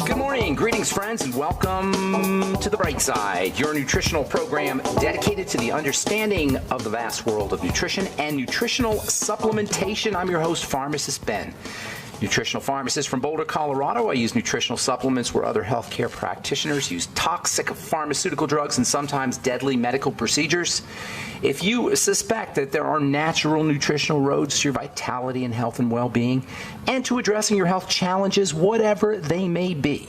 Good morning, greetings friends, and welcome to The Bright Side, your nutritional program dedicated to the understanding of the vast world of nutrition and nutritional supplementation. I'm your host, Pharmacist Ben, nutritional pharmacist from Boulder, Colorado. I use nutritional supplements where other healthcare practitioners use toxic pharmaceutical drugs and sometimes deadly medical procedures. If you suspect that there are natural nutritional roads to your vitality and health and well-being and to addressing your health challenges, whatever they may be,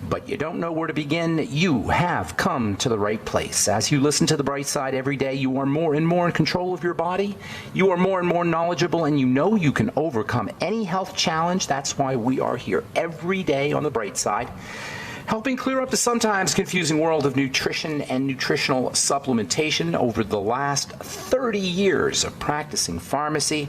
but you don't know where to begin, you have come to the right place. As you listen to The Bright Side every day, you are more and more in control of your body. You are more and more knowledgeable, and you know you can overcome any health challenge. That's why we are here every day on The Bright Side, helping clear up the sometimes confusing world of nutrition and nutritional supplementation. Over the last 30 years of practicing pharmacy,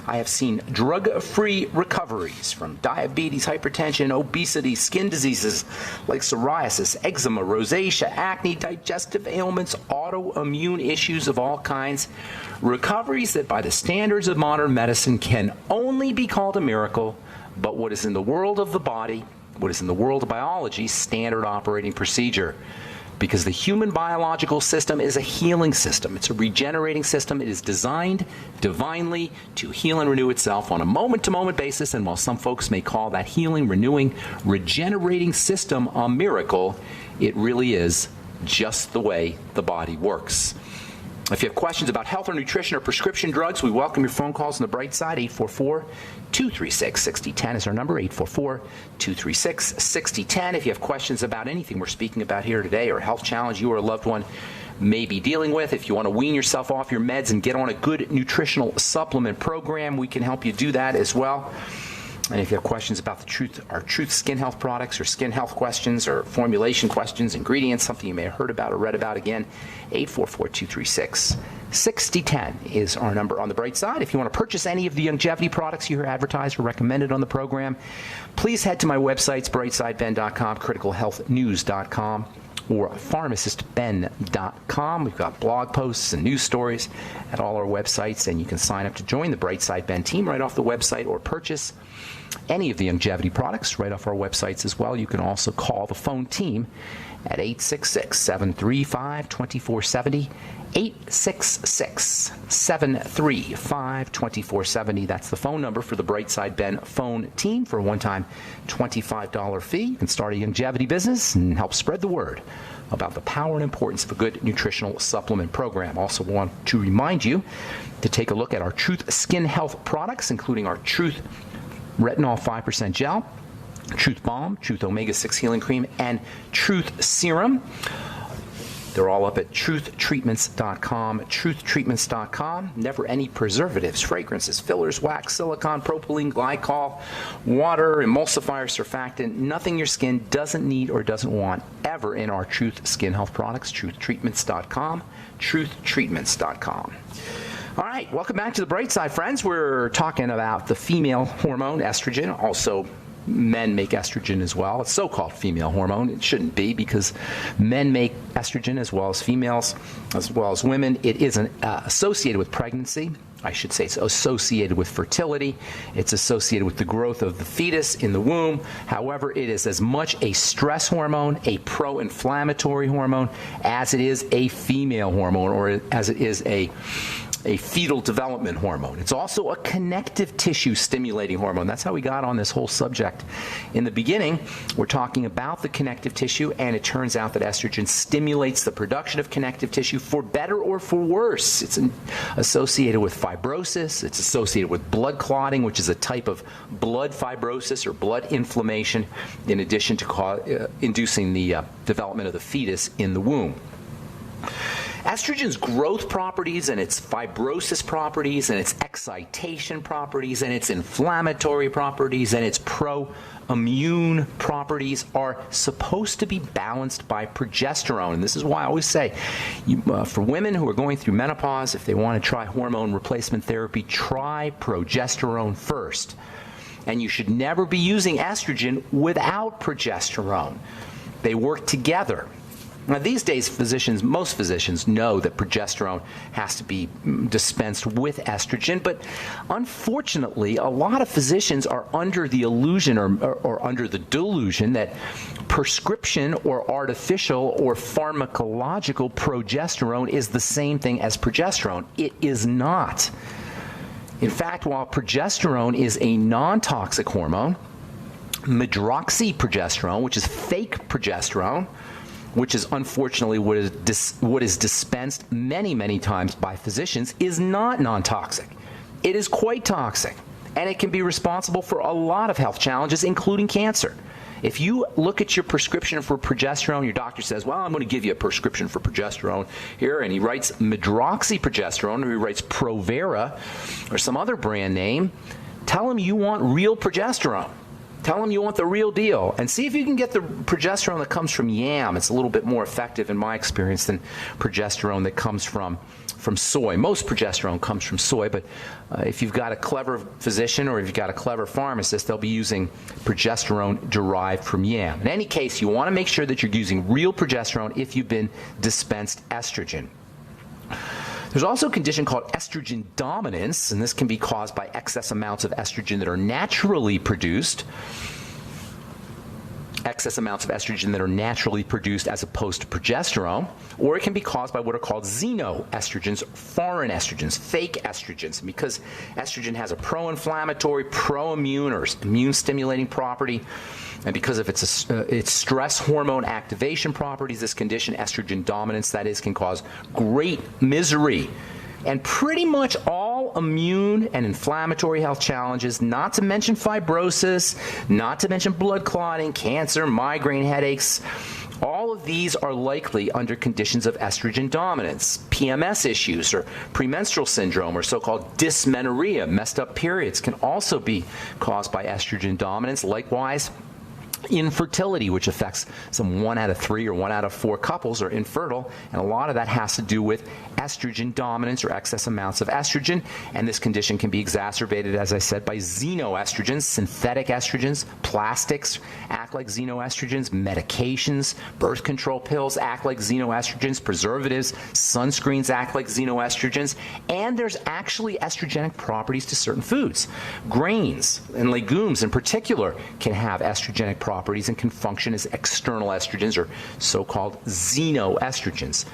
I have seen drug-free recoveries from diabetes, hypertension, obesity, skin diseases like psoriasis, eczema, rosacea, acne, digestive ailments, autoimmune issues of all kinds. Recoveries that by the standards of modern medicine can only be called a miracle, but what is in the world of the body, what is in the world of biology, standard operating procedure. Because the human biological system is a healing system. It's a regenerating system. It is designed divinely to heal and renew itself on a moment-to-moment basis. And while some folks may call that healing, renewing, regenerating system a miracle, it really is just the way the body works. If you have questions about health or nutrition or prescription drugs, we welcome your phone calls on The Bright Side. 844-236-6010 is our number, 844-236-6010. If you have questions about anything we're speaking about here today or a health challenge you or a loved one may be dealing with, if you want to wean yourself off your meds and get on a good nutritional supplement program, we can help you do that as well. And if you have questions about our Truth Skin Health products or skin health questions or formulation questions, ingredients, something you may have heard about or read about, again, 844-236-6010 is our number on The Bright Side. If you want to purchase any of the longevity products you hear advertised or recommended on the program, please head to my websites, brightsideben.com, criticalhealthnews.com, or pharmacistben.com. We've got blog posts and news stories at all our websites, and you can sign up to join the Bright Side Ben team right off the website or purchase any of the longevity products right off our websites as well. You can also call the phone team at 866-735-2470, 866-735-2470. That's the phone number for the Bright Side Ben phone team for a one-time $25 fee. You can start a longevity business and help spread the word about the power and importance of a good nutritional supplement program. Also want to remind you to take a look at our Truth Skin Health products, including our Truth Retinol 5% Gel, Truth Balm, Truth Omega-6 Healing Cream, and Truth Serum. They're all up at truthtreatments.com, truthtreatments.com. Never any preservatives, fragrances, fillers, wax, silicone, propylene, glycol, water, emulsifier, surfactant, nothing your skin doesn't need or doesn't want ever in our Truth Skin Health products, truthtreatments.com, truthtreatments.com. All right, welcome back to The Bright Side, friends. We're talking about the female hormone, estrogen. Also, men make estrogen as well. It's so-called female hormone. It shouldn't be, because men make estrogen as well as females, as well as women. It isn't associated with pregnancy. I should say it's associated with fertility. It's associated with the growth of the fetus in the womb. However, it is as much a stress hormone, a pro-inflammatory hormone, as it is a female hormone, or as it is a fetal development hormone. It's also a connective tissue stimulating hormone. That's how we got on this whole subject. In the beginning, we're talking about the connective tissue, and it turns out that estrogen stimulates the production of connective tissue for better or for worse. It's associated with fibrosis. It's associated with blood clotting, which is a type of blood fibrosis or blood inflammation, in addition to inducing the development of the fetus in the womb. Estrogen's growth properties and its fibrosis properties and its excitation properties and its inflammatory properties and its pro-immune properties are supposed to be balanced by progesterone. And this is why I always say, for women who are going through menopause, if they want to try hormone replacement therapy, try progesterone first. And you should never be using estrogen without progesterone. They work together. Now, these days, most physicians know that progesterone has to be dispensed with estrogen, but unfortunately, a lot of physicians are under the illusion or under the delusion that prescription or artificial or pharmacological progesterone is the same thing as progesterone. It is not. In fact, while progesterone is a non-toxic hormone, medroxyprogesterone, which is fake progesterone, which is unfortunately what is dispensed many, many times by physicians, is not non-toxic. It is quite toxic, and it can be responsible for a lot of health challenges, including cancer. If you look at your prescription for progesterone, your doctor says, well, I'm going to give you a prescription for progesterone here, and he writes medroxyprogesterone, or he writes Provera, or some other brand name, tell him you want real progesterone. Tell them you want the real deal, and see if you can get the progesterone that comes from yam. It's a little bit more effective, in my experience, than progesterone that comes from soy. Most progesterone comes from soy, but if you've got a clever physician or if you've got a clever pharmacist, they'll be using progesterone derived from yam. In any case, you want to make sure that you're using real progesterone if you've been dispensed estrogen. There's also a condition called estrogen dominance, and this can be caused by excess amounts of estrogen that are naturally produced. Excess amounts of estrogen that are naturally produced as opposed to progesterone, or it can be caused by what are called xenoestrogens, foreign estrogens, fake estrogens. And because estrogen has a pro-inflammatory, pro-immune, or immune-stimulating property, and because of its stress hormone activation properties, this condition, estrogen dominance, that is, can cause great misery. And pretty much all immune and inflammatory health challenges, not to mention fibrosis, not to mention blood clotting, cancer, migraine headaches, all of these are likely under conditions of estrogen dominance. PMS issues or premenstrual syndrome or so-called dysmenorrhea, messed up periods, can also be caused by estrogen dominance. Likewise, infertility, which affects some 1 out of 3 or 1 out of 4 couples are infertile, and a lot of that has to do with estrogen dominance or excess amounts of estrogen, and this condition can be exacerbated, as I said, by xenoestrogens, synthetic estrogens, plastics act like xenoestrogens, medications, birth control pills act like xenoestrogens, preservatives, sunscreens act like xenoestrogens, and there's actually estrogenic properties to certain foods. Grains and legumes in particular can have estrogenic properties and can function as external estrogens or so-called xenoestrogens.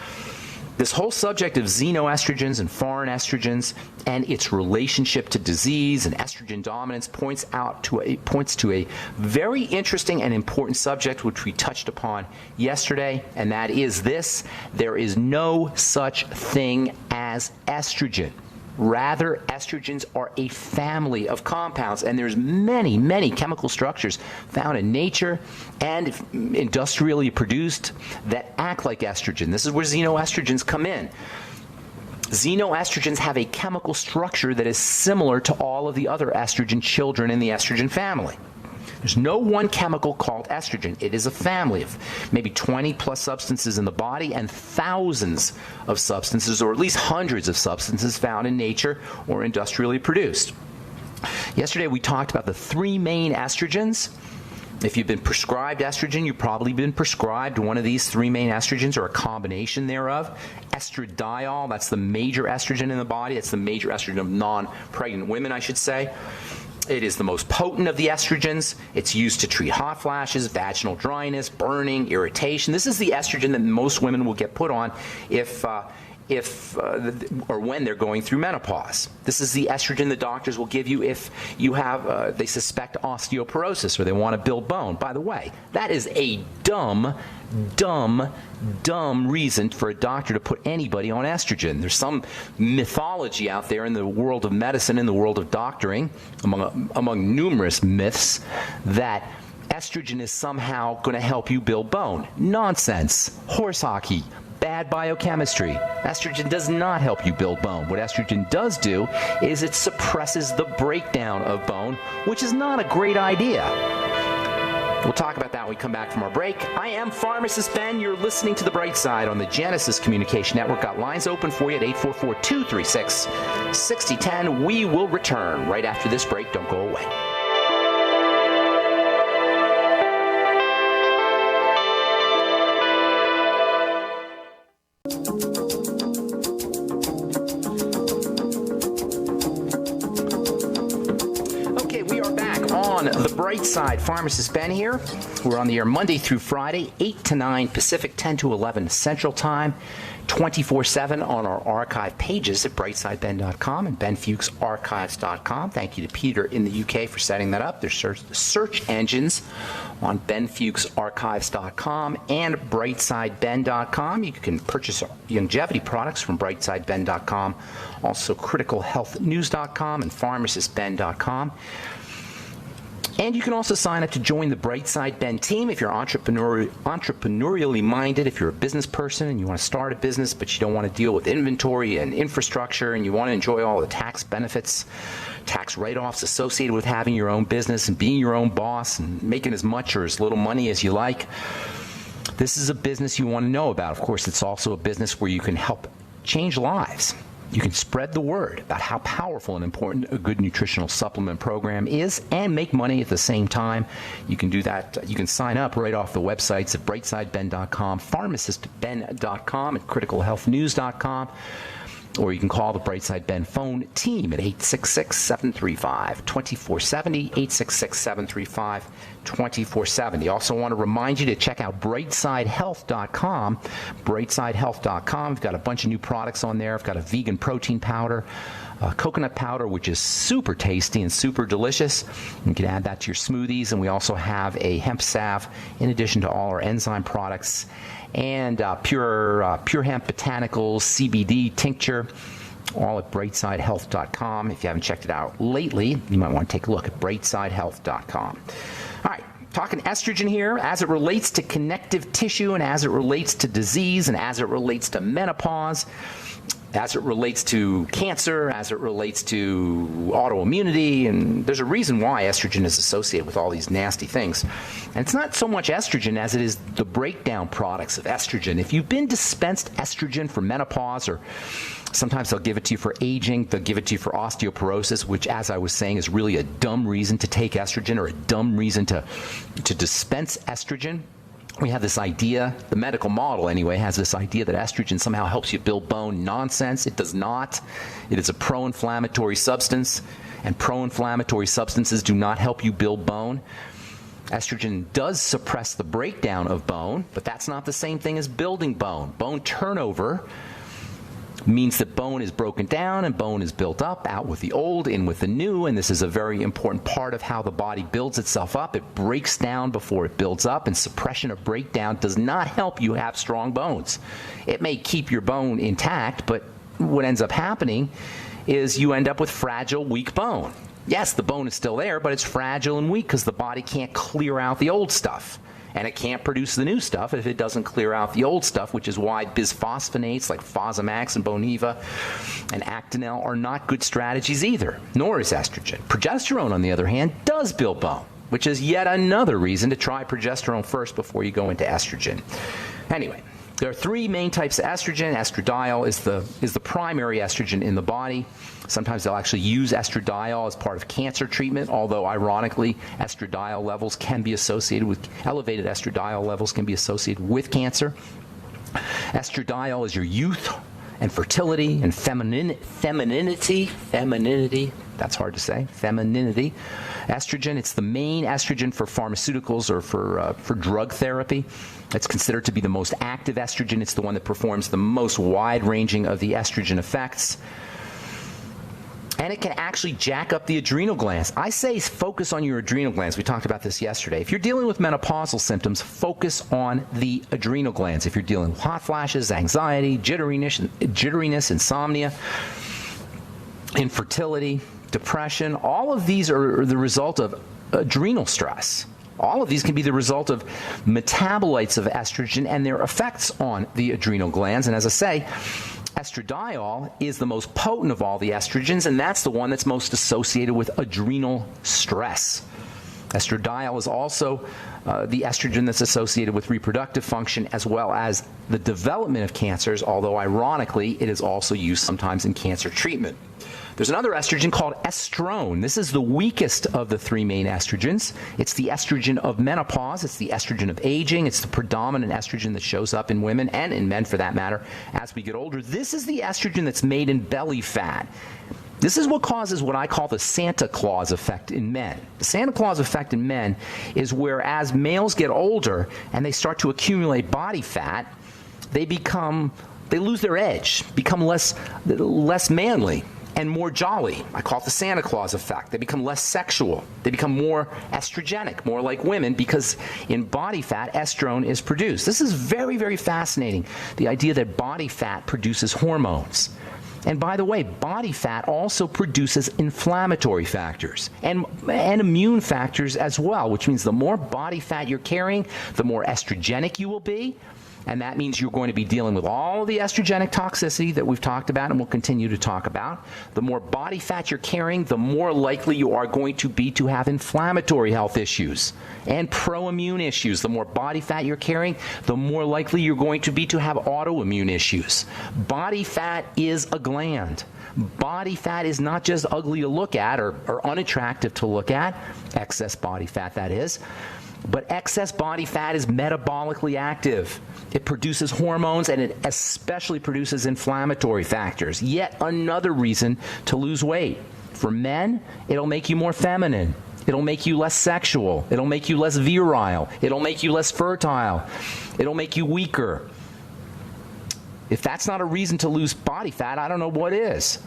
This whole subject of xenoestrogens and foreign estrogens and its relationship to disease and estrogen dominance points to a very interesting and important subject which we touched upon yesterday, and that is this: there is no such thing as estrogen. Rather, estrogens are a family of compounds, and there's many, many chemical structures found in nature and industrially produced that act like estrogen. This is where xenoestrogens come in. Xenoestrogens have a chemical structure that is similar to all of the other estrogen children in the estrogen family. There's no one chemical called estrogen. It is a family of maybe 20 plus substances in the body and thousands of substances, or at least hundreds of substances found in nature or industrially produced. Yesterday we talked about the 3 main estrogens. If you've been prescribed estrogen, you've probably been prescribed one of these 3 main estrogens or a combination thereof. Estradiol, that's the major estrogen in the body. It's the major estrogen of non-pregnant women, I should say. It is the most potent of the estrogens. It's used to treat hot flashes, vaginal dryness, burning, irritation. This is the estrogen that most women will get put on or when they're going through menopause. This is the estrogen the doctors will give you if you have, they suspect osteoporosis or they want to build bone. By the way, that is a dumb reason for a doctor to put anybody on estrogen. There's some mythology out there in the world of medicine, in the world of doctoring, among numerous myths, that estrogen is somehow going to help you build bone. Nonsense. Horse hockey. Bad biochemistry. Estrogen does not help you build bone. What estrogen does do is it suppresses the breakdown of bone, which is not a great idea. We'll talk about that when we come back from our break. I am Pharmacist Ben. You're listening to The Bright Side on the Genesis Communication Network. Got lines open for you at 844-236-6010. We will return right after this break. Don't go away. on the bright side. Pharmacist Ben here. We're on the air Monday through Friday, 8 to 9 Pacific, 10 to 11 Central Time, 24/7 on our archive pages at brightsideben.com and benfuchsarchives.com. Thank you to Peter in the UK for setting that up. There's search engines on benfuchsarchives.com and brightsideben.com. You can purchase longevity products from brightsideben.com, also criticalhealthnews.com and pharmacistben.com. And you can also sign up to join the Brightside Ben team if you're entrepreneurially minded, if you're a business person and you want to start a business but you don't want to deal with inventory and infrastructure and you want to enjoy all the tax benefits, tax write-offs associated with having your own business and being your own boss and making as much or as little money as you like. This is a business you want to know about. Of course, it's also a business where you can help change lives. You can spread the word about how powerful and important a good nutritional supplement program is and make money at the same time. You can do that. You can sign up right off the websites at brightsideben.com, pharmacistben.com, and criticalhealthnews.com. Or you can call the Brightside Ben phone team at 866-735-2470, 866-735-2470. Also want to remind you to check out brightsidehealth.com, brightsidehealth.com. We've got a bunch of new products on there. I've got a vegan protein powder, coconut powder, which is super tasty and super delicious. You can add that to your smoothies. And we also have a hemp salve in addition to all our enzyme products, and pure hemp botanicals, CBD tincture, all at brightsidehealth.com. If you haven't checked it out lately, you might want to take a look at brightsidehealth.com. All right, talking estrogen here as it relates to connective tissue and as it relates to disease and as it relates to menopause, as it relates to cancer, as it relates to autoimmunity, and there's a reason why estrogen is associated with all these nasty things. And it's not so much estrogen as it is the breakdown products of estrogen. If you've been dispensed estrogen for menopause, or sometimes they'll give it to you for aging, they'll give it to you for osteoporosis, which, as I was saying, is really a dumb reason to take estrogen or a dumb reason to dispense estrogen. We have this idea, the medical model anyway, has this idea that estrogen somehow helps you build bone. Nonsense. It does not. It is a pro-inflammatory substance, and pro-inflammatory substances do not help you build bone. Estrogen does suppress the breakdown of bone, but that's not the same thing as building bone. Bone turnover means that bone is broken down and bone is built up, out with the old, in with the new, and this is a very important part of how the body builds itself up. It breaks down before it builds up, and suppression of breakdown does not help you have strong bones. It may keep your bone intact, but what ends up happening is you end up with fragile, weak bone. Yes, the bone is still there, but it's fragile and weak because the body can't clear out the old stuff. And it can't produce the new stuff if it doesn't clear out the old stuff, which is why bisphosphonates like Fosamax and Boniva and Actonel are not good strategies either, nor is estrogen. Progesterone, on the other hand, does build bone, which is yet another reason to try progesterone first before you go into estrogen. Anyway, there are three main types of estrogen. Estradiol is the primary estrogen in the body. Sometimes they'll actually use estradiol as part of cancer treatment, although ironically, estradiol levels can be associated with, elevated estradiol levels can be associated with cancer. Estradiol is your youth and fertility and femininity, that's hard to say, femininity. Estrogen, it's the main estrogen for pharmaceuticals or for drug therapy. It's considered to be the most active estrogen. It's the one that performs the most wide-ranging of the estrogen effects. And it can actually jack up the adrenal glands. I say focus on your adrenal glands. We talked about this yesterday. If you're dealing with menopausal symptoms, focus on the adrenal glands. If you're dealing with hot flashes, anxiety, jitteriness, insomnia, infertility, depression, all of these are the result of adrenal stress. All of these can be the result of metabolites of estrogen and their effects on the adrenal glands. And as I say, estradiol is the most potent of all the estrogens, and that's the one that's most associated with adrenal stress. Estradiol is also the estrogen that's associated with reproductive function as well as the development of cancers, although ironically, it is also used sometimes in cancer treatment. There's another estrogen called estrone. This is the weakest of the three main estrogens. It's the estrogen of menopause. It's the estrogen of aging. It's the predominant estrogen that shows up in women and in men, for that matter, as we get older. This is the estrogen that's made in belly fat. This is what causes what I call the Santa Claus effect in men. The Santa Claus effect in men is where as males get older and they start to accumulate body fat, they lose their edge, become less manly and more jolly. I call it the Santa Claus effect. They become less sexual. They become more estrogenic, more like women, because in body fat, estrone is produced. This is very, very fascinating, the idea that body fat produces hormones. And by the way, body fat also produces inflammatory factors and immune factors as well, which means the more body fat you're carrying, the more estrogenic you will be. And that means you're going to be dealing with all the estrogenic toxicity that we've talked about and will continue to talk about. The more body fat you're carrying, the more likely you are going to be to have inflammatory health issues and pro-immune issues. The more body fat you're carrying, the more likely you're going to be to have autoimmune issues. Body fat is a gland. Body fat is not just ugly to look at or unattractive to look at, excess body fat that is, but excess body fat is metabolically active. It produces hormones, and it especially produces inflammatory factors. Yet another reason to lose weight. For men, it'll make you more feminine. It'll make you less sexual. It'll make you less virile. It'll make you less fertile. It'll make you weaker. If that's not a reason to lose body fat, I don't know what is.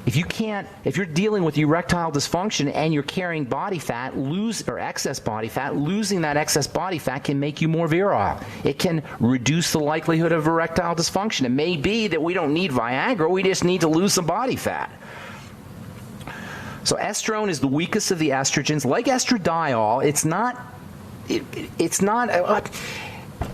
If you're dealing with erectile dysfunction and you're carrying body fat, excess body fat, losing that excess body fat can make you more virile. It can reduce the likelihood of erectile dysfunction. It may be that we don't need Viagra, we just need to lose some body fat. So estrone is the weakest of the estrogens. Like estradiol,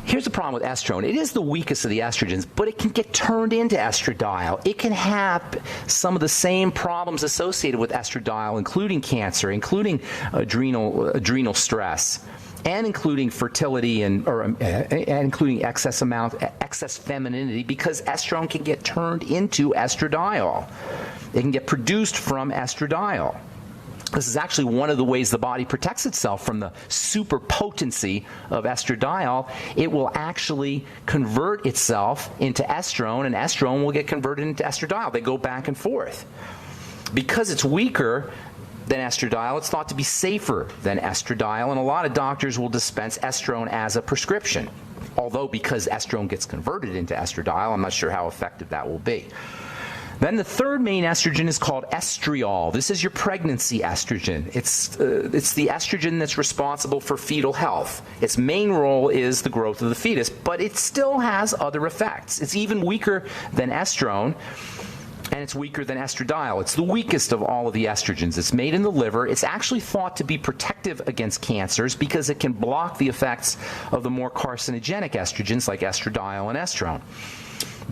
here's the problem with estrone. It is the weakest of the estrogens, but it can get turned into estradiol. It can have some of the same problems associated with estradiol, including cancer, including adrenal stress, and including fertility and including excess femininity, because estrone can get turned into estradiol. It can get produced from estradiol. This is actually one of the ways the body protects itself from the superpotency of estradiol. It will actually convert itself into estrone, and estrone will get converted into estradiol. They go back and forth. Because it's weaker than estradiol, it's thought to be safer than estradiol, and a lot of doctors will dispense estrone as a prescription. Although because estrone gets converted into estradiol, I'm not sure how effective that will be. Then the third main estrogen is called estriol. This is your pregnancy estrogen. It's the estrogen that's responsible for fetal health. Its main role is the growth of the fetus, but it still has other effects. It's even weaker than estrone, and it's weaker than estradiol. It's the weakest of all of the estrogens. It's made in the liver. It's actually thought to be protective against cancers because it can block the effects of the more carcinogenic estrogens like estradiol and estrone.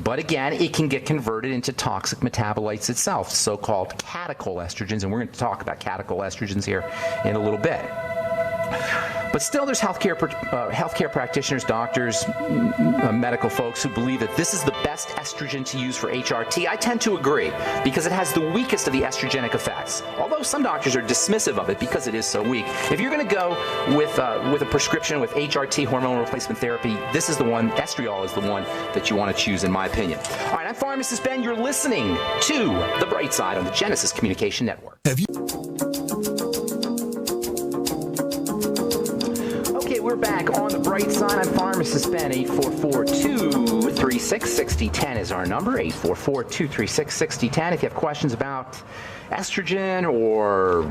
But again, it can get converted into toxic metabolites itself, so-called catechol estrogens, and we're going to talk about catechol estrogens here in a little bit. But still, there's healthcare practitioners, doctors, medical folks who believe that this is the best estrogen to use for HRT. I tend to agree because it has the weakest of the estrogenic effects. Although some doctors are dismissive of it because it is so weak. If you're going to go with a prescription with HRT, hormone replacement therapy, this is the one. Estriol is the one that you want to choose, in my opinion. All right, I'm Pharmacist Ben. You're listening to The Bright Side on the Genesis Communication Network. We're back on the bright side. I'm Pharmacist Ben. 844-236-6010 is our number. 844-236-6010. If you have questions about estrogen or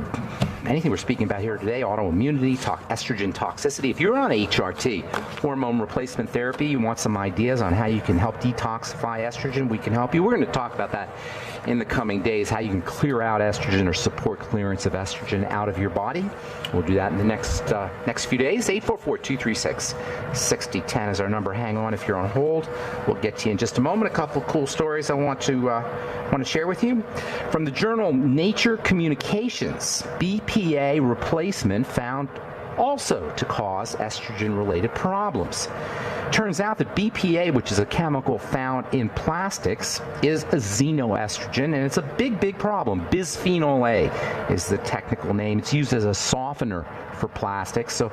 anything we're speaking about here today, autoimmunity, estrogen toxicity. If you're on HRT, hormone replacement therapy, you want some ideas on how you can help detoxify estrogen, we can help you. We're going to talk about that in the coming days, how you can clear out estrogen or support clearance of estrogen out of your body. We'll do that in the next few days. 844-236-6010 is our number. Hang on if you're on hold. We'll get to you in just a moment. A couple of cool stories I want to share with you. From the journal Nature Communications, BPA replacement found also to cause estrogen-related problems. Turns out that BPA, which is a chemical found in plastics, is a xenoestrogen, and it's a big, big problem. Bisphenol A is the technical name. It's used as a softener for plastics. So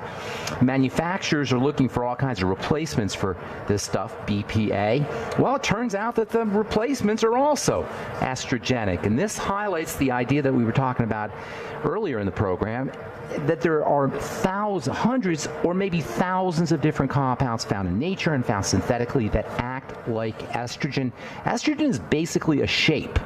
manufacturers are looking for all kinds of replacements for this stuff, BPA. Well, it turns out that the replacements are also estrogenic, and this highlights the idea that we were talking about earlier in the program, that there are hundreds or maybe thousands of different compounds found in nature and found synthetically that act like estrogen. Estrogen is basically a shape.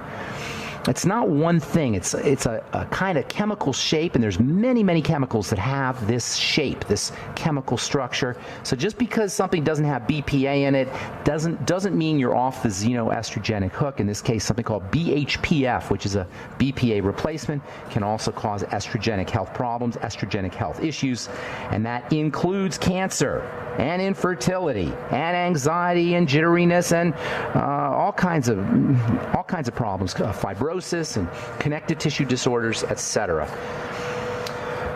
It's not one thing. It's a kind of chemical shape, and there's many, many chemicals that have this shape, this chemical structure. So just because something doesn't have BPA in it doesn't mean you're off the xenoestrogenic hook. In this case, something called BHPF, which is a BPA replacement, can also cause estrogenic health problems, estrogenic health issues, and that includes cancer and infertility and anxiety and jitteriness and all kinds of problems, fibrosis and connective tissue disorders, etc.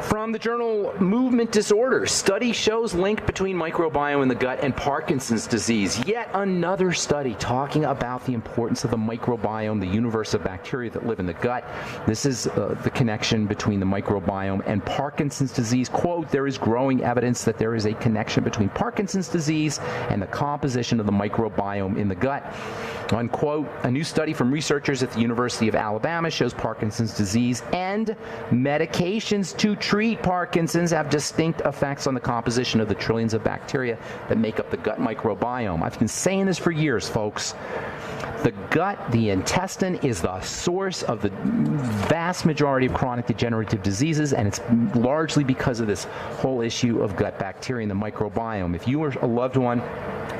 From the journal Movement Disorders, study shows link between microbiome in the gut and Parkinson's disease. Yet another study talking about the importance of the microbiome, the universe of bacteria that live in the gut. This is the connection between the microbiome and Parkinson's disease. Quote, there is growing evidence that there is a connection between Parkinson's disease and the composition of the microbiome in the gut. Unquote, a new study from researchers at the University of Alabama shows Parkinson's disease and medications to treat Parkinson's have distinct effects on the composition of the trillions of bacteria that make up the gut microbiome. I've been saying this for years, folks. The gut, the intestine, is the source of the vast majority of chronic degenerative diseases, and it's largely because of this whole issue of gut bacteria and the microbiome. If you or a loved one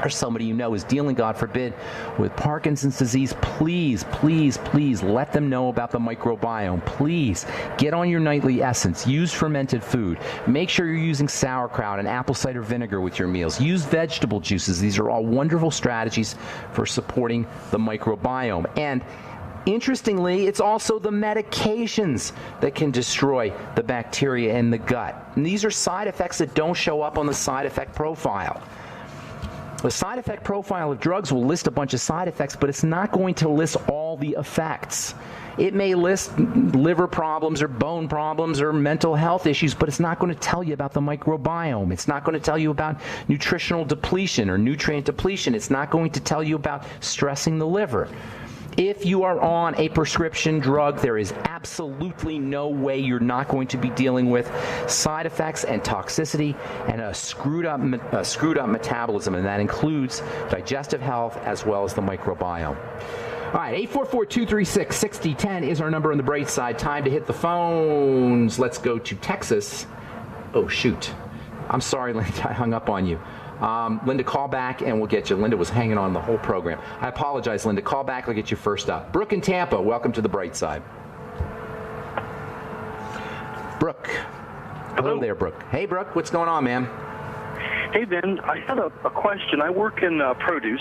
or somebody you know is dealing, God forbid, with Parkinson's disease, please, please, please let them know about the microbiome. Please get on your nightly essence. Use fermented food. Make sure you're using sauerkraut and apple cider vinegar with your meals. Use vegetable juices. These are all wonderful strategies for supporting the microbiome. And interestingly, it's also the medications that can destroy the bacteria in the gut. And these are side effects that don't show up on the side effect profile. The side effect profile of drugs will list a bunch of side effects, but it's not going to list all the effects. It may list liver problems or bone problems or mental health issues, but it's not going to tell you about the microbiome. It's not going to tell you about nutritional depletion or nutrient depletion. It's not going to tell you about stressing the liver. If you are on a prescription drug, there is absolutely no way you're not going to be dealing with side effects and toxicity and a screwed up metabolism, and that includes digestive health as well as the microbiome. All right, 844-236-6010 is our number on the bright side. Time to hit the phones. Let's go to Texas. Oh, shoot. I'm sorry, Linda, I hung up on you. Linda, call back and we'll get you. Linda was hanging on the whole program. I apologize, Linda. Call back. I'll get you first up. Brooke in Tampa, welcome to the bright side. Brooke. Hello there, Brooke. Hey, Brooke. What's going on, man? Hey, Ben. I had a question. I work in produce,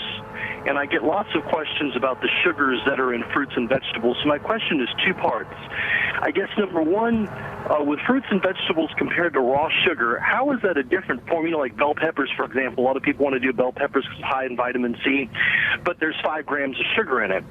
and I get lots of questions about the sugars that are in fruits and vegetables. So my question is two parts. I guess number one, with fruits and vegetables compared to raw sugar, how is that a different formula? Like bell peppers, for example. A lot of people want to do bell peppers because it's high in vitamin C, but there's 5 grams of sugar in it.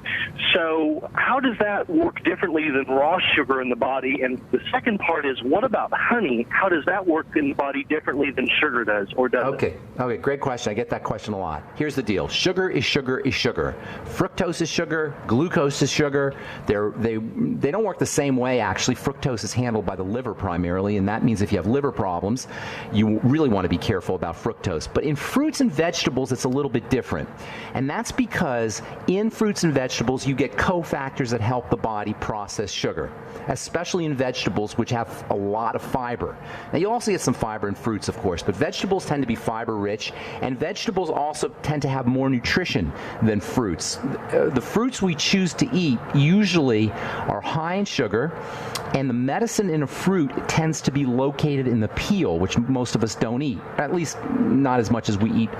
So how does that work differently than raw sugar in the body? And the second part is, what about honey? How does that work in the body differently than sugar does, or does it? Okay, great question. I get that question a lot. Here's the deal. Sugar is sugar is sugar. Fructose is sugar. Glucose is sugar. They don't work the same way, actually. Fructose is handled by the liver primarily, and that means if you have liver problems, you really want to be careful about fructose. But in fruits and vegetables, it's a little bit different. And that's because in fruits and vegetables, you get cofactors that help the body process sugar, especially in vegetables, which have a lot of fiber. Now, you also get some fiber in fruits, of course, but vegetables tend to be fiber-rich, and vegetables also tend to have more nutrition than fruits. The fruits we choose to eat usually are high in sugar, and the medicine in a fruit tends to be located in the peel, which most of us don't eat, at least not as much as we eat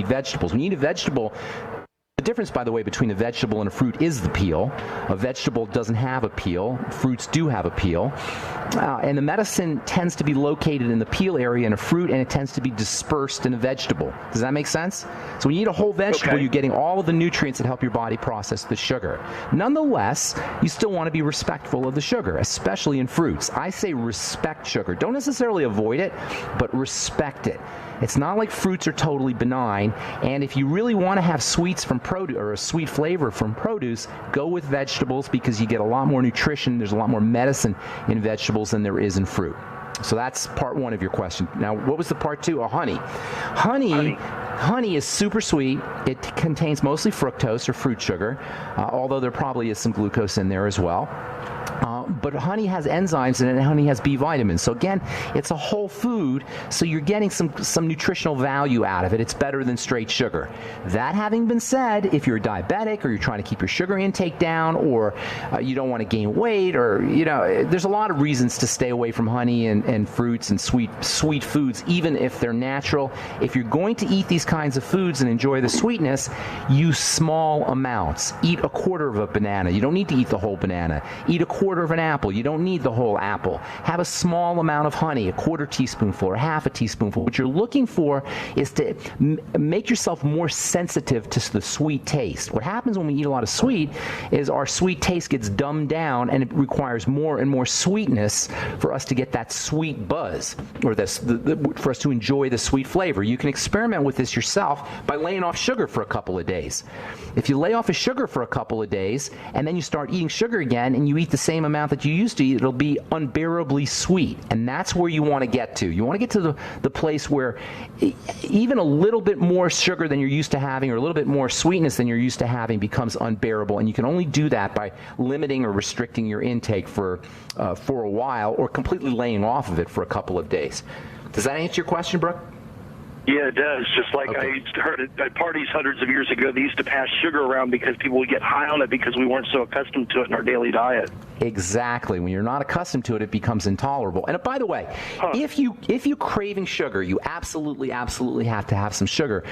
vegetables. When you eat a vegetable, The difference, by the way, between a vegetable and a fruit is the peel. A vegetable doesn't have a peel. Fruits do have a peel. And the medicine tends to be located in the peel area in a fruit, and it tends to be dispersed in a vegetable. Does that make sense? So when you eat a whole vegetable, you're getting all of the nutrients that help your body process the sugar. Nonetheless, you still want to be respectful of the sugar, especially in fruits. I say respect sugar. Don't necessarily avoid it, but respect it. It's not like fruits are totally benign, and if you really want to have sweets from produce or a sweet flavor from produce, go with vegetables because you get a lot more nutrition. There's a lot more medicine in vegetables than there is in fruit. So that's part one of your question. Now, what was the part two? Oh, honey. Honey is super sweet. It contains mostly fructose or fruit sugar, although there probably is some glucose in there as well. But honey has enzymes in it, and honey has B vitamins. So again, it's a whole food, so you're getting some nutritional value out of it. It's better than straight sugar. That having been said, if you're diabetic or you're trying to keep your sugar intake down, or you don't want to gain weight, or there's a lot of reasons to stay away from honey and fruits and sweet foods, even if they're natural. If you're going to eat these kinds of foods and enjoy the sweetness, use small amounts. Eat a quarter of a banana. You don't need to eat the whole banana. Eat a quarter of an apple. You don't need the whole apple. Have a small amount of honey, a quarter teaspoonful or half a teaspoonful. What you're looking for is to make yourself more sensitive to the sweet taste. What happens when we eat a lot of sweet is our sweet taste gets dumbed down, and it requires more and more sweetness for us to get that sweet buzz, or for us to enjoy the sweet flavor. You can experiment with this yourself by laying off sugar for a couple of days. If you lay off of sugar for a couple of days and then you start eating sugar again and you eat the same amount that you used to eat, it'll be unbearably sweet. And that's where you want to get to. You want to get to the place where even a little bit more sugar than you're used to having, or a little bit more sweetness than you're used to having, becomes unbearable. And you can only do that by limiting or restricting your intake for a while, or completely laying off of it for a couple of days. Does that answer your question, Brooke? Yeah, it does. Just like I heard it at parties hundreds of years ago, they used to pass sugar around because people would get high on it because we weren't so accustomed to it in our daily diet. Exactly. When you're not accustomed to it, it becomes intolerable. And by the way, if you're craving sugar, you absolutely have to have some sugar.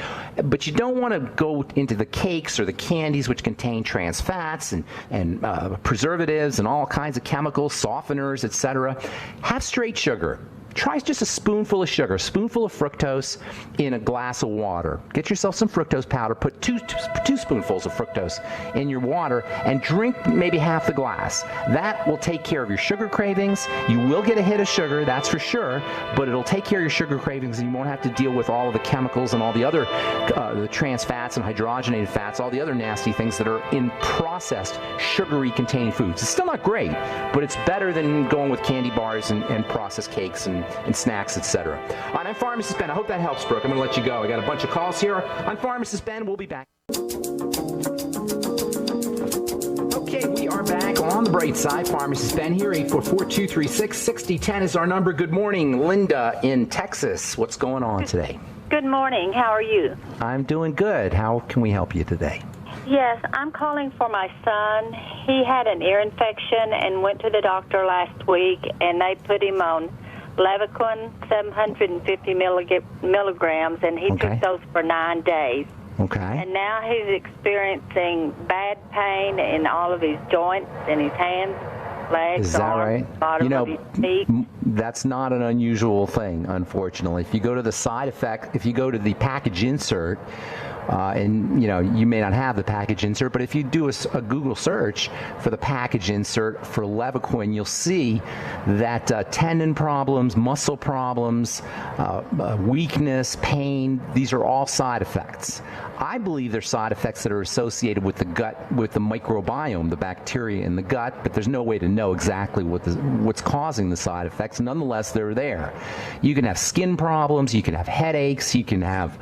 But you don't want to go into the cakes or the candies, which contain trans fats and preservatives and all kinds of chemicals, softeners, etc. Have straight sugar. Try just a spoonful of sugar, a spoonful of fructose in a glass of water. Get yourself some fructose powder, put two spoonfuls of fructose in your water, and drink maybe half the glass. That will take care of your sugar cravings. You will get a hit of sugar, that's for sure, but it'll take care of your sugar cravings, and you won't have to deal with all of the chemicals and all the other the trans fats and hydrogenated fats, all the other nasty things that are in processed, sugary containing foods. It's still not great, but it's better than going with candy bars and processed cakes and snacks, etc. All right, I'm Pharmacist Ben. I hope that helps, Brooke. I'm going to let you go. I got a bunch of calls here. I'm Pharmacist Ben. We'll be back. Okay, we are back on the bright side. Pharmacist Ben here. 844-236-6010 is our number. Good morning, Linda in Texas. What's going on today? Good morning. How are you? I'm doing good. How can we help you today? Yes, I'm calling for my son. He had an ear infection and went to the doctor last week, and they put him on Levaquin, 750 milligrams, and he took those for 9 days. Okay. And now he's experiencing bad pain in all of his joints, in his hands, legs, Is that arms, right? bottom of his feet. That's not an unusual thing, unfortunately. If you go to the side effect, if you go to the package insert, and you may not have the package insert, but if you do a Google search for the package insert for Levaquin, you'll see that tendon problems, muscle problems, weakness, pain, these are all side effects. I believe they're side effects that are associated with the gut, with the microbiome, the bacteria in the gut, but there's no way to know exactly what's causing the side effects. Nonetheless, they're there. You can have skin problems, you can have headaches, you can have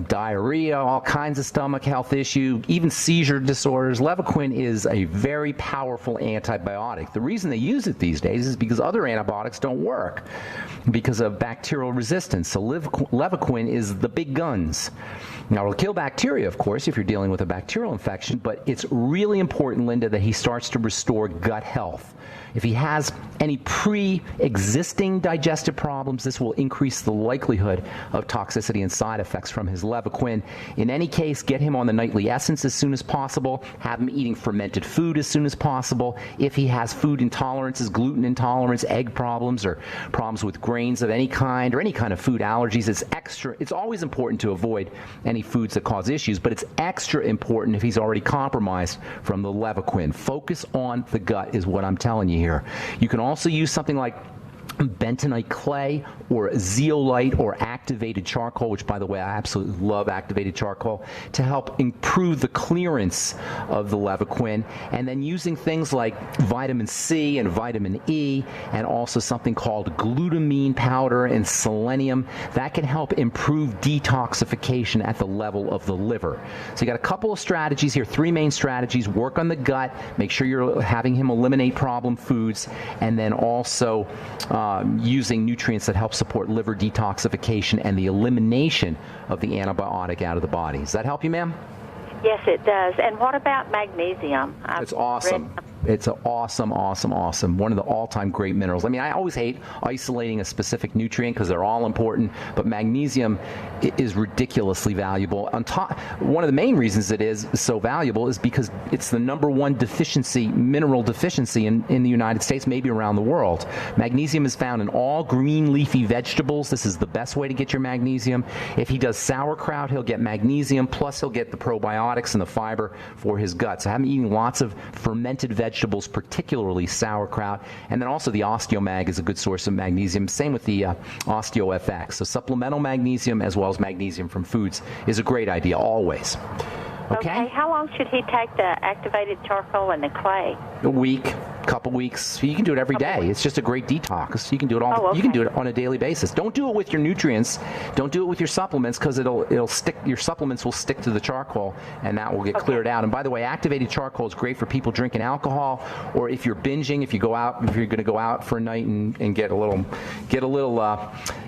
diarrhea, all kinds of stomach health issue, even seizure disorders. Levaquin is a very powerful antibiotic. The reason they use it these days is because other antibiotics don't work because of bacterial resistance. So Levaquin is the big guns. Now, it'll kill bacteria, of course, if you're dealing with a bacterial infection, but it's really important, Linda, that he starts to restore gut health. If he has any pre-existing digestive problems, this will increase the likelihood of toxicity and side effects from his Levaquin. In any case, get him on the nightly essence as soon as possible. Have him eating fermented food as soon as possible. If he has food intolerances, gluten intolerance, egg problems, or problems with grains of any kind, or any kind of food allergies, it's always important to avoid any foods that cause issues, but it's extra important if he's already compromised from the Levaquin. Focus on the gut is what I'm telling you here. You can also use something like bentonite clay or zeolite or activated charcoal, which, by the way, I absolutely love activated charcoal, to help improve the clearance of the Levaquin. And then using things like vitamin C and vitamin E, and also something called glutamine powder and selenium, that can help improve detoxification at the level of the liver. So you got a couple of strategies here, 3 main strategies. Work on the gut, make sure you're having him eliminate problem foods, and then also using nutrients that help support liver detoxification and the elimination of the antibiotic out of the body. Does that help you, ma'am? Yes, it does. And what about magnesium? It's awesome. It's awesome. One of the all-time great minerals. I mean, I always hate isolating a specific nutrient because they're all important, but magnesium is ridiculously valuable. On top, one of the main reasons it is so valuable is because it's the #1 mineral deficiency in the United States, maybe around the world. Magnesium is found in all green leafy vegetables. This is the best way to get your magnesium. If he does sauerkraut, he'll get magnesium, plus he'll get the probiotics and the fiber for his gut. So have him eating lots of fermented vegetables, particularly sauerkraut. And then also the OsteoMag is a good source of magnesium. Same with the OsteoFX. So supplemental magnesium as well as magnesium from foods is a great idea always. Okay. How long should he take the activated charcoal and the clay? A week, couple weeks. You can do it every day. It's just a great detox. You can do it all. You can do it on a daily basis. Don't do it with your nutrients. Don't do it with your supplements because it'll stick. Your supplements will stick to the charcoal, and that will get cleared out. And by the way, activated charcoal is great for people drinking alcohol, or if you're binging. If you're going to go out for a night and get a little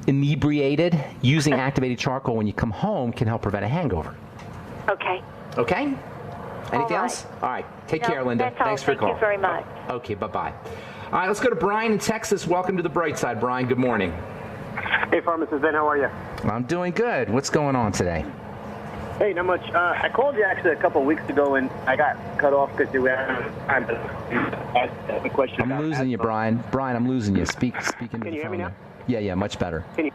inebriated, using activated charcoal when you come home can help prevent a hangover. Okay. Okay? Anything else? All right. Take care, Linda. Thanks for your call. Thank you very much. Okay, bye-bye. All right, let's go to Brian in Texas. Welcome to the Bright Side, Brian. Good morning. Hey, Pharmacist Ben. How are you? I'm doing good. What's going on today? Hey, not much. I called you actually a couple of weeks ago, and I got cut off because you had time to ask a question. I'm losing you, Brian. Brian, I'm losing you. Speak into the phone. Can you hear me now? Yeah, much better. Can you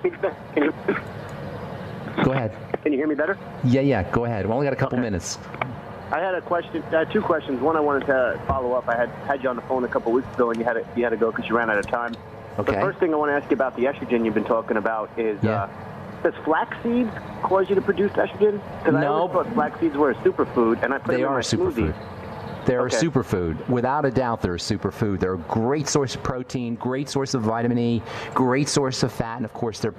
Go ahead. Can you hear me better? Yeah, go ahead. We've only got a couple minutes. I had a question. I had 2 questions. One, I wanted to follow up. I had you on the phone a couple of weeks ago, and you had to go because you ran out of time. Okay. The first thing I want to ask you about the estrogen you've been talking about is, does flax seeds cause you to produce estrogen? Because I always thought flax seeds were a superfood, and I put them in my smoothie. They're a superfood. Without a doubt, they're a superfood. They're a great source of protein, great source of vitamin E, great source of fat, and of course, they're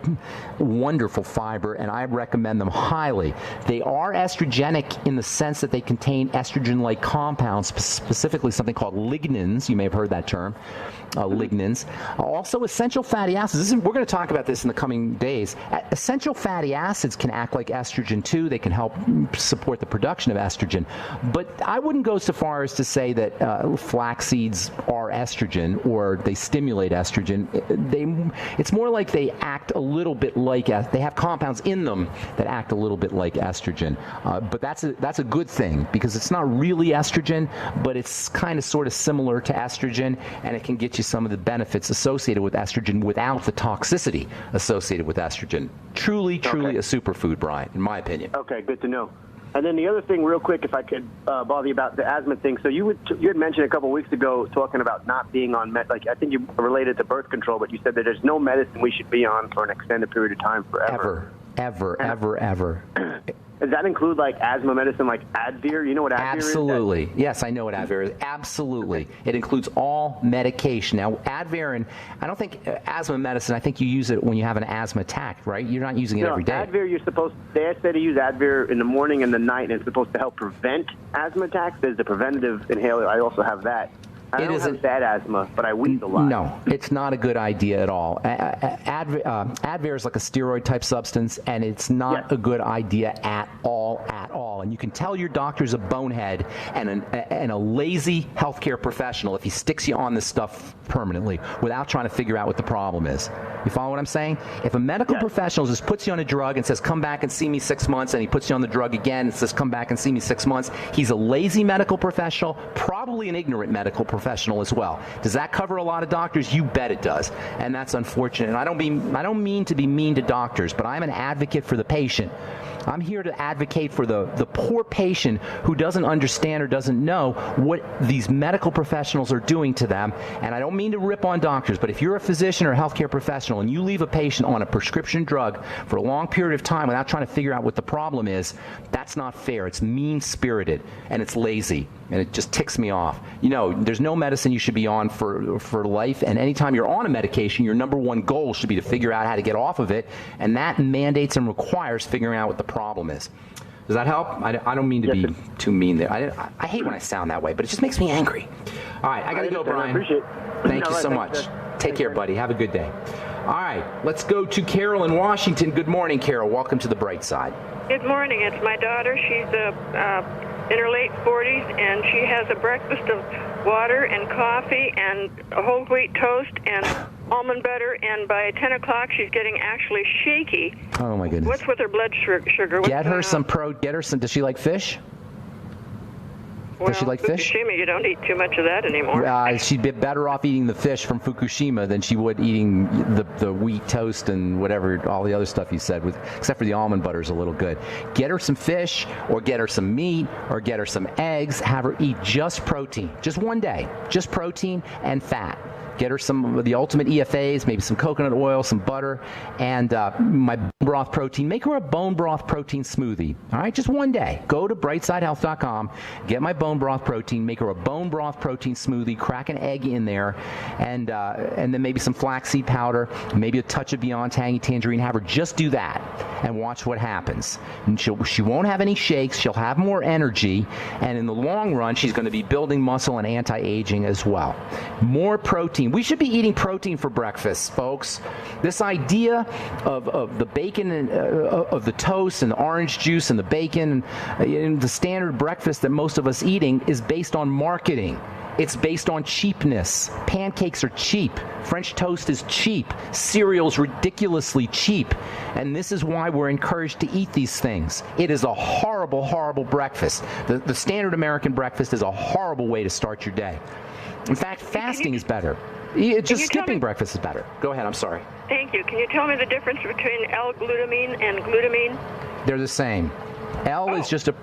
wonderful fiber, and I recommend them highly. They are estrogenic in the sense that they contain estrogen-like compounds, specifically something called lignans. You may have heard that term. Lignans. Also, essential fatty acids. We're going to talk about this in the coming days. Essential fatty acids can act like estrogen, too. They can help support the production of estrogen. But I wouldn't go so far as to say that flax seeds are estrogen or they stimulate estrogen. It's more like they act a little bit like, they have compounds in them that act a little bit like estrogen. But that's a good thing because it's not really estrogen, but it's kind of sort of similar to estrogen, and it can get you some of the benefits associated with estrogen without the toxicity associated with estrogen. Truly a superfood, Brian, in my opinion. Okay, good to know. And then the other thing, real quick, if I could bother you about the asthma thing. So you had mentioned a couple of weeks ago talking about not being on I think you related to birth control, but you said that there's no medicine we should be on for an extended period of time forever. Ever. Does that include like asthma medicine, like Advir? You know what Advir is? Absolutely. Yes, I know what Advir is. Absolutely. It includes all medication. Now, Advir, and I don't think asthma medicine, I think you use it when you have an asthma attack, right? You're not using it every day. Advir, they say to use Advir in the morning and the night, and it's supposed to help prevent asthma attacks. There's the preventative inhaler. I also have that. I don't have bad asthma, but I wheeze a lot. No, it's not a good idea at all. Advir Advair is like a steroid-type substance, and it's not a good idea at all. And you can tell your doctor's a bonehead and a lazy healthcare professional if he sticks you on this stuff permanently without trying to figure out what the problem is. You follow what I'm saying? If a medical professional just puts you on a drug and says, come back and see me 6 months, and he puts you on the drug again and says, come back and see me 6 months, he's a lazy medical professional, probably an ignorant medical professional as well. Does that cover a lot of doctors? You bet it does. And that's unfortunate. And I don't mean to be mean to doctors, but I'm an advocate for the patient. I'm here to advocate for the poor patient who doesn't understand or doesn't know what these medical professionals are doing to them. And I don't mean to rip on doctors, but if you're a physician or a healthcare professional and you leave a patient on a prescription drug for a long period of time without trying to figure out what the problem is, that's not fair. It's mean-spirited, and it's lazy, and it just ticks me off. You know, there's no medicine you should be on for life, and anytime you're on a medication, your number one goal should be to figure out how to get off of it, and that mandates and requires figuring out what the problem is. Does that help? I don't mean to be too mean there. I hate when I sound that way, but it just makes me angry. All right, I got to go, Brian. I appreciate it. Thank you so much. Take care, buddy. Have a good day. All right, let's go to Carol in Washington. Good morning, Carol. Welcome to the bright side. Good morning. It's my daughter. She's in her late 40s, and she has a breakfast of water and coffee and a whole wheat toast and almond butter, and by 10 o'clock she's getting actually shaky. Oh, my goodness. What's with her blood sugar? Get her some. Does she like fish? Does she like fish? Fukushima, you don't eat too much of that anymore. She'd be better off eating the fish from Fukushima than she would eating the wheat toast and whatever, all the other stuff you said, except for the almond butter is a little good. Get her some fish, or get her some meat, or get her some eggs. Have her eat just protein, just one day, just protein and fat. Get her some of the ultimate EFAs, maybe some coconut oil, some butter, and my bone broth protein. Make her a bone broth protein smoothie. All right, just one day. Go to brightsidehealth.com, get my bone broth protein, make her a bone broth protein smoothie, crack an egg in there, and then maybe some flaxseed powder, maybe a touch of Beyond Tangy Tangerine. Have her just do that and watch what happens. And she won't have any shakes. She'll have more energy, and in the long run, she's going to be building muscle and anti-aging as well. More protein. We should be eating protein for breakfast, folks. This idea of the bacon and of the toast and the orange juice and the bacon and the standard breakfast that most of us eating is based on marketing. It's based on cheapness. Pancakes are cheap. French toast is cheap. Cereal's ridiculously cheap. And this is why we're encouraged to eat these things. It is a horrible, horrible breakfast. The standard American breakfast is a horrible way to start your day. In fact, fasting is better. Just skipping breakfast is better. Go ahead, I'm sorry. Thank you. Can you tell me the difference between L-glutamine and glutamine? They're the same. L is just a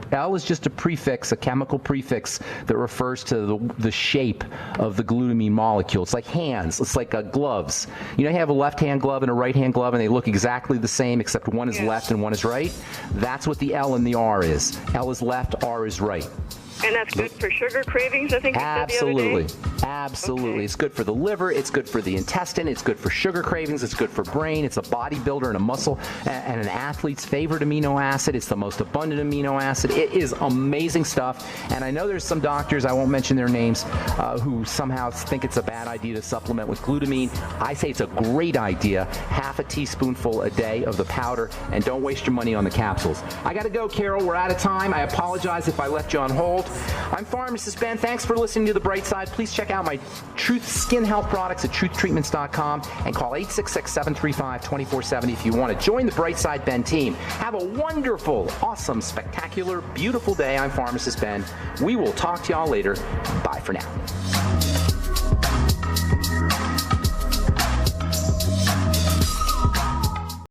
prefix, a chemical prefix that refers to the shape of the glutamine molecule. It's like hands. It's like gloves. You know, you have a left-hand glove and a right-hand glove, and they look exactly the same, except one is left and one is right. That's what the L and the R is. L is left, R is right. And that's good for sugar cravings, I think you said the other day? Absolutely. Okay. It's good for the liver. It's good for the intestine. It's good for sugar cravings. It's good for brain. It's a bodybuilder and a muscle and an athlete's favorite amino acid. It's the most abundant amino acid. It is amazing stuff. And I know there's some doctors, I won't mention their names, who somehow think it's a bad idea to supplement with glutamine. I say it's a great idea. Half a teaspoonful a day of the powder, and don't waste your money on the capsules. I got to go, Carol. We're out of time. I apologize if I left you on hold. I'm Pharmacist Ben. Thanks for listening to The Bright Side. Please check out my Truth Skin Health products at truthtreatments.com and call 866-735-2470 if you want to join the Bright Side Ben team. Have a wonderful, awesome, spectacular, beautiful day. I'm Pharmacist Ben. We will talk to y'all later. Bye for now.